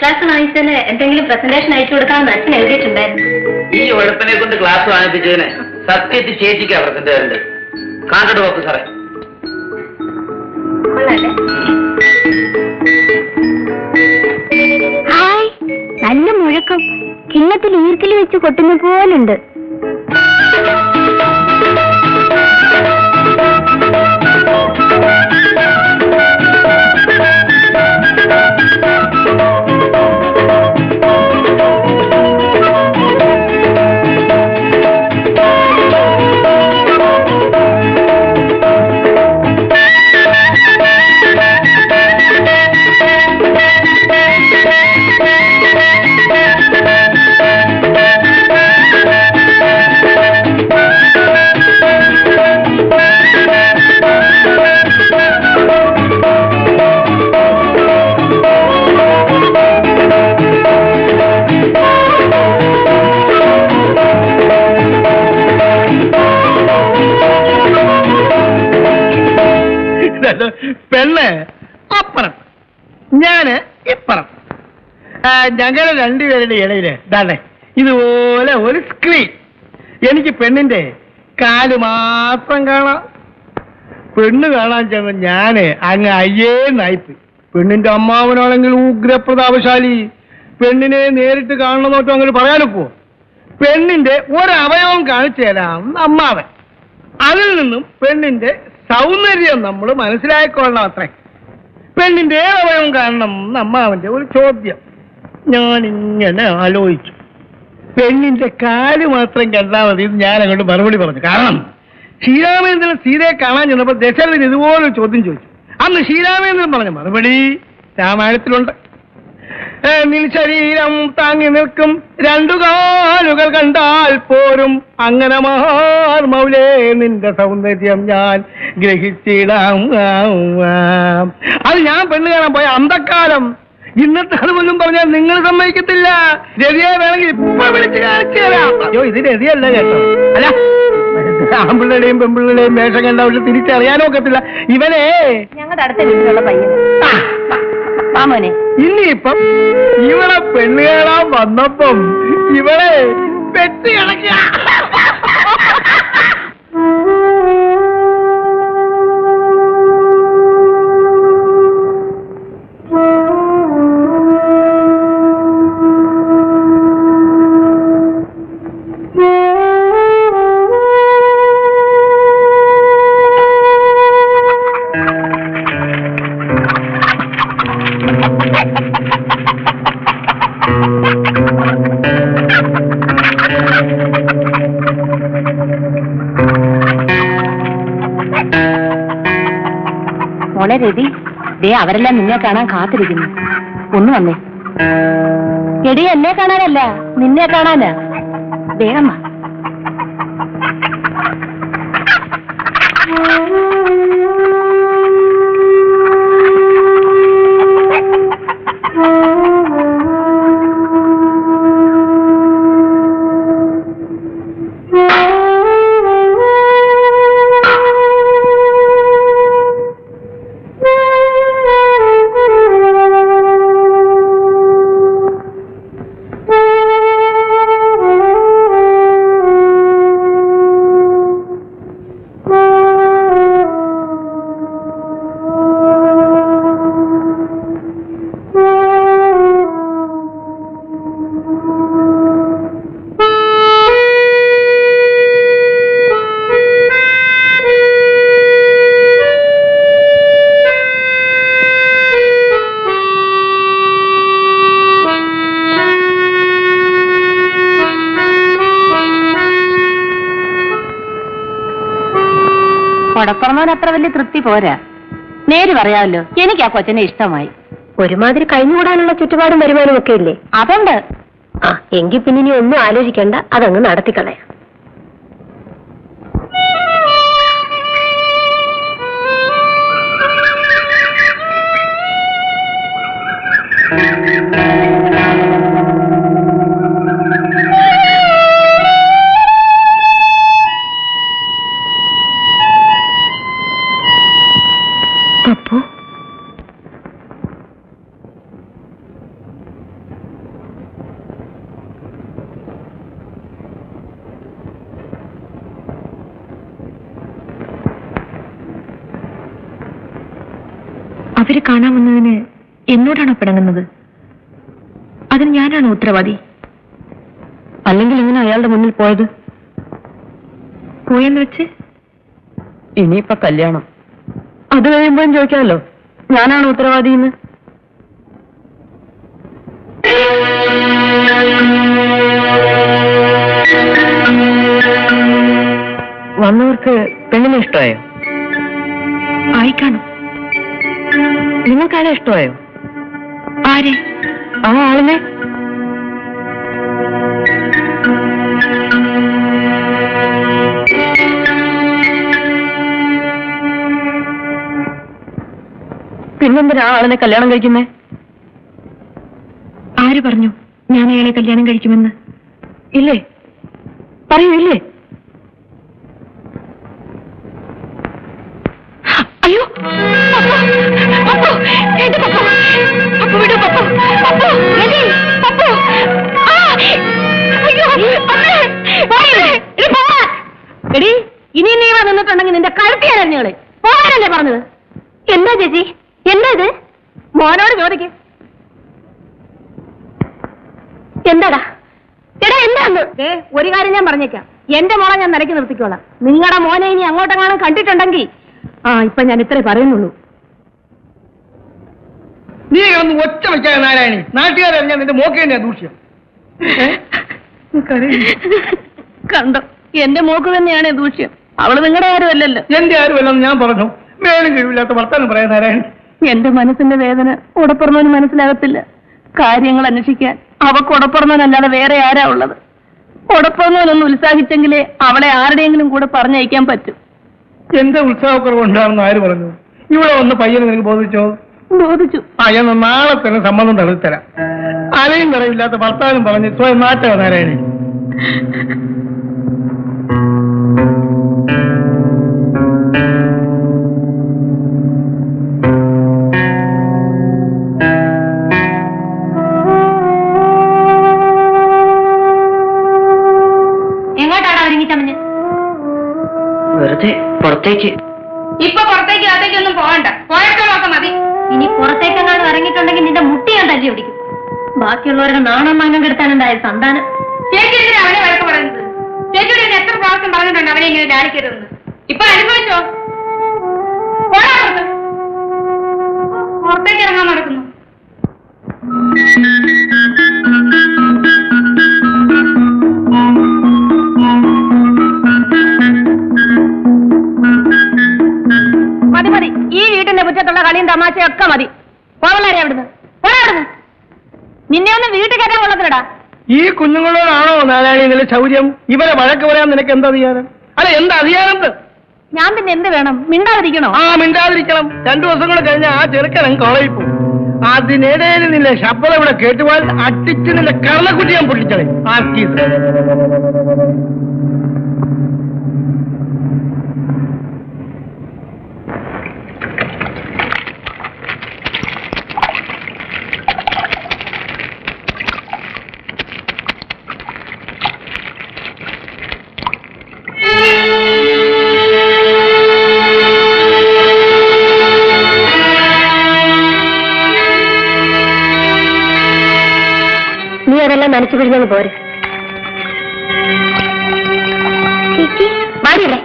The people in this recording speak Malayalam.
ഫസ്റ്റ് ക്ലാസ് വാങ്ങിച്ചതിന് എന്തെങ്കിലും പ്രസന്റേഷൻ അയച്ചു കൊടുക്കാമെന്ന് അച്ഛൻ എഴുതിയിട്ടുണ്ടായിരുന്നു. ഈ ഉഴപ്പിനെ കൊണ്ട് ക്ലാസ് വാങ്ങിപ്പിച്ചതിന് സത്യത്തിൽ ചേച്ചിക്കാ പ്രസന്റ് തരണ്ടേ? കാണ്ടോ നോക്ക് സാറേ. ഹായ്, നല്ല മുഴക്കം. കിണ്ണത്തിൽ ഈർക്കിൽ വെച്ച് കൊട്ടുന്ന പോലുണ്ട്. പെണ്ണ് അപ്പുറം, ഞാന് ഇപ്പുറം. ഞങ്ങള് രണ്ടുപേരുടെ ഇടയില് ദാണ്ടെ ഇതുപോലെ ഒരു സ്ക്രീൻ. എനിക്ക് പെണ്ണിന്റെ കാല് മാത്രം കാണാം. പെണ്ണ് കാണാൻ ചെന്ന ഞാന് അങ്ങ് അയ്യേന്നായിപ്പ്. പെണ്ണിന്റെ അമ്മാവനാണെങ്കിൽ ഉഗ്രപ്രതാപശാലി. പെണ്ണിനെ നേരിട്ട് കാണണമെന്നോട്ടോ അങ്ങനെ പറയാനൊപ്പോ? പെണ്ണിന്റെ ഒരവയവം കാണിച്ചു തരാം അമ്മാവൻ. അതിൽ നിന്നും പെണ്ണിന്റെ സൗന്ദര്യം നമ്മൾ മനസ്സിലാക്കിക്കൊള്ളണം. അത്രേ. പെണ്ണിന്റെ അവയവം കാണണം അമ്മാവന്റെ ഒരു ചോദ്യം. ഞാനിങ്ങനെ ആലോചിച്ചു. പെണ്ണിന്റെ കാല് മാത്രം കണ്ടാൽ മതി. ഞാൻ അങ്ങോട്ട് മറുപടി പറഞ്ഞു. കാരണം ശ്രീരാമേന്ദ്രൻ സീതയെ കാണാൻ ചെന്നപ്പോൾ ദശരഥൻ ഇതുപോലൊരു ചോദ്യം ചോദിച്ചു. അന്ന് ശ്രീരാമേന്ദ്രൻ പറഞ്ഞ മറുപടി രാമായണത്തിലുണ്ട്. നിൽ ശരീരം താങ്ങി നിൽക്കും രണ്ടു കാലുകൾ കണ്ടാൽ പോരും, അങ്ങനെ മൗലേ നിന്റെ സൗന്ദര്യം ഞാൻ ഗ്രഹിച്ചിടാം. അത് ഞാൻ പെണ്ണ് കാണാൻ പോയ അന്തക്കാലം. ഇന്നത്തെ അത് പോലും പറഞ്ഞാൽ നിങ്ങൾ സമ്മതിക്കത്തില്ല. രതിയെ വേണമെങ്കിൽ ഇപ്പൊ വിളിച്ച് കാണിച്ചു തരാം. അയ്യോ, ഇത് രതിയല്ല കേട്ടോ. അല്ല, ആമ്പിള്ളയുടെയും പെമ്പിള്ളയുടെയും വേഷം കണ്ട അവര് തിരിച്ചറിയാനോ ഒക്കത്തില്ല. ഇവനെ ഞങ്ങളുടെ അടുത്ത വീട്ടിലുള്ള പയ്യൻ മാമോനെ. ഇനിയിപ്പം ഇവളെ പെണ്ണ് കാണാൻ വന്നപ്പം ഇവളെ പെറ്റ് കിടക്കുക. മോളെ രതി, ദേ അവരെല്ലാം നിന്നെ കാണാൻ കാത്തിരിക്കുന്നു. ഒന്ന് വന്നേ. എടി, എന്നെ കാണാനല്ല, നിന്നെ കാണാനാ. വേഗം വാ. കൊടപ്പുറമോൻ അത്ര വലിയ തൃപ്തി പോരാ. നേര് പറയാമല്ലോ, എനിക്ക് ആ കൊച്ചനെ ഇഷ്ടമായി. ഒരുമാതിരി കഴിഞ്ഞുകൂടാനുള്ള ചുറ്റുപാടും വരുമാനം ഒക്കെ ഇല്ലേ? അതുണ്ട്. എങ്കിൽ പിന്നെ ഇനി ഒന്നും ആലോചിക്കണ്ട, അതങ്ങ് നടത്തിക്കളയാം. അവര് കാണാമെന്നതിന് എന്നോടാണോ പിണങ്ങുന്നത്? അതിന് ഞാനാണോ ഉത്തരവാദി? അല്ലെങ്കിൽ എങ്ങനെ അയാളുടെ മുന്നിൽ പോയത്? പോയെന്ന് വെച്ച് ഇനിയിപ്പൊ കല്യാണം, അത് കഴിയുമ്പോഴും ചോദിക്കാമല്ലോ ഞാനാണ് ഉത്തരവാദി എന്ന്. വന്നവർക്ക് പെണ്ണിനെ ഇഷ്ടമായോ? ആയിക്കാണും. നിങ്ങൾക്കാരെ ഇഷ്ടമായോ? ആരെ? ആ ആളിനെ. പിന്നെന്തിനാ ആളിനെ കല്യാണം കഴിക്കുന്നേ? ആര് പറഞ്ഞു ഞാൻ അയാളെ കല്യാണം കഴിക്കുമെന്ന്? ഇല്ലേ? പറയൂ, ഇല്ലേ? അയ്യോ, എടി, ഇനി നീ വന്നിട്ടുണ്ടെങ്കിൽ നിന്റെ കഴുത്തി അറിഞ്ഞോളെ പോകാനല്ലേ പറഞ്ഞത്? എന്താ ചേച്ചി, എന്താ ഇത്? മോനോട് ചോദിക്ക്. എന്താടാ എടാ, എന്താന്ന്? ഒരു കാര്യം ഞാൻ പറഞ്ഞേക്കാം, എന്റെ മോളെ ഞാൻ നിലയ്ക്ക് നിർത്തിക്കോളാം. നിങ്ങളുടെ മോനെ ഇനി അങ്ങോട്ടെങ്ങാനും കണ്ടിട്ടുണ്ടെങ്കിൽ ഇപ്പൊ ഞാൻ ഇത്രേ പറയുന്നുള്ളൂ. നീ ഒന്ന് ഒച്ച വെക്കാൻ നാരായണി, നാട്ടുകാരറിഞ്ഞാൽ നിന്റെ മോക്ക് തന്നെയാ ദൂഷ്യം. കണ്ടോ, എന്റെ മോക്ക് തന്നെയാണ് ദൂഷ്യം. അവള് നിങ്ങളുടെ ആരും അല്ലല്ലോ. എന്റെ ആരുമല്ലെന്ന് ഞാൻ പറഞ്ഞു. വേലും കഴിവില്ലാത്ത വർത്താനം പറയാൻ നാരായണി. എന്റെ മനസ്സിന്റെ വേദന ഉടപ്പുറന്നവന് മനസ്സിലാകത്തില്ല. കാര്യങ്ങൾ അന്വേഷിക്കാൻ അവക്ക് ഉടപ്പുറന്നവനല്ലാതെ വേറെ ആരാ ഉള്ളത്? ഉടപ്പുറന്നവനൊന്ന് ഉത്സാഹിച്ചെങ്കിലേ അവളെ ആരുടെയെങ്കിലും കൂടെ പറഞ്ഞയക്കാൻ പറ്റും. എന്റെ ഉത്സാഹക്കുറവുണ്ടാണെന്ന് ആര് പറഞ്ഞു? ഇവിടെ വന്ന് പയ്യനെ നിനക്ക് ബോധിച്ചോ? ബോധിച്ചു. ഞാൻ നാളെ തന്നെ സമ്മതം തള്ളിത്തരാം. അലയും കുറവില്ലാത്ത ഭർത്താവിനും പറഞ്ഞ് സ്വയം നാട്ടോ നാരായണി. എങ്ങോട്ടാണ് ഒരുങ്ങിച്ചമ്മഞ്ഞ്? വെറുതെ പുറത്തേക്ക്. ഇപ്പൊ പുറത്തേക്ക് അകത്തേക്കൊന്നും പോകണ്ട, പോയപ്പോഴൊക്കെ മതി. ഇനി പുറത്തേക്കെങ്ങാനും ഇറങ്ങിയിട്ടുണ്ടെങ്കിൽ നിന്റെ മുട്ടി ഞാൻ തല്ലി ഓടിക്കും. ബാക്കിയുള്ളവരുടെ നാണം മാനം കെടുത്താനുണ്ടായ സന്താനം. ചേച്ചി എന്തിനാ അവനെ വഴക്ക് പറയുന്നത്? ചേച്ചിയുടെ എത്ര പ്രാവശ്യം പറഞ്ഞിട്ടുണ്ട് അവനെ ഇങ്ങനെ ധ്യാനിക്കരുതെന്ന്? ഇപ്പൊ അനുഭവിച്ചോ? പുറത്തേക്ക് ഇറങ്ങാൻ നടക്കുന്നു. മതി മതി, ഈ വീട്ടിന്റെ മുറ്റത്തുള്ള കളിയും തമാശയൊക്കെ മതി. പോവള്ളാരെ അവിടുന്ന്, പോരാടുന്നു. നിന്നെ ഒന്ന് വീട്ടിൽ കയറ്റാൻ കൊള്ളത്തില്ലടാ. ഈ കുഞ്ഞുങ്ങളോടാണോ നാരായണി നില ചൗര്യം? ഇവരെ വഴക്ക് പറയാൻ നിനക്ക് എന്താ അധികാരം? അല്ല, എന്താ അധികാരം? ഞാൻ പിന്നെ എന്ത് വേണം? മിണ്ടാതിരിക്കണോ? മിണ്ടാതിരിക്കണം. 2 ദിവസം കൂടെ കഴിഞ്ഞാൽ ആ ചെറുക്കൻ കോളേജിൽ പോകും. അതിനിടയിൽ നിന്റെ ശബ്ദം ഇവിടെ കേട്ടുപോയാൽ അട്ടിച്ച് നിന്റെ കർണക്കുട്ടി ഞാൻ പൊട്ടിച്ചത്. നീ അതെല്ലാം നനച്ചു പിടിഞ്ഞു പോരെ. വാടിയല്ലേ?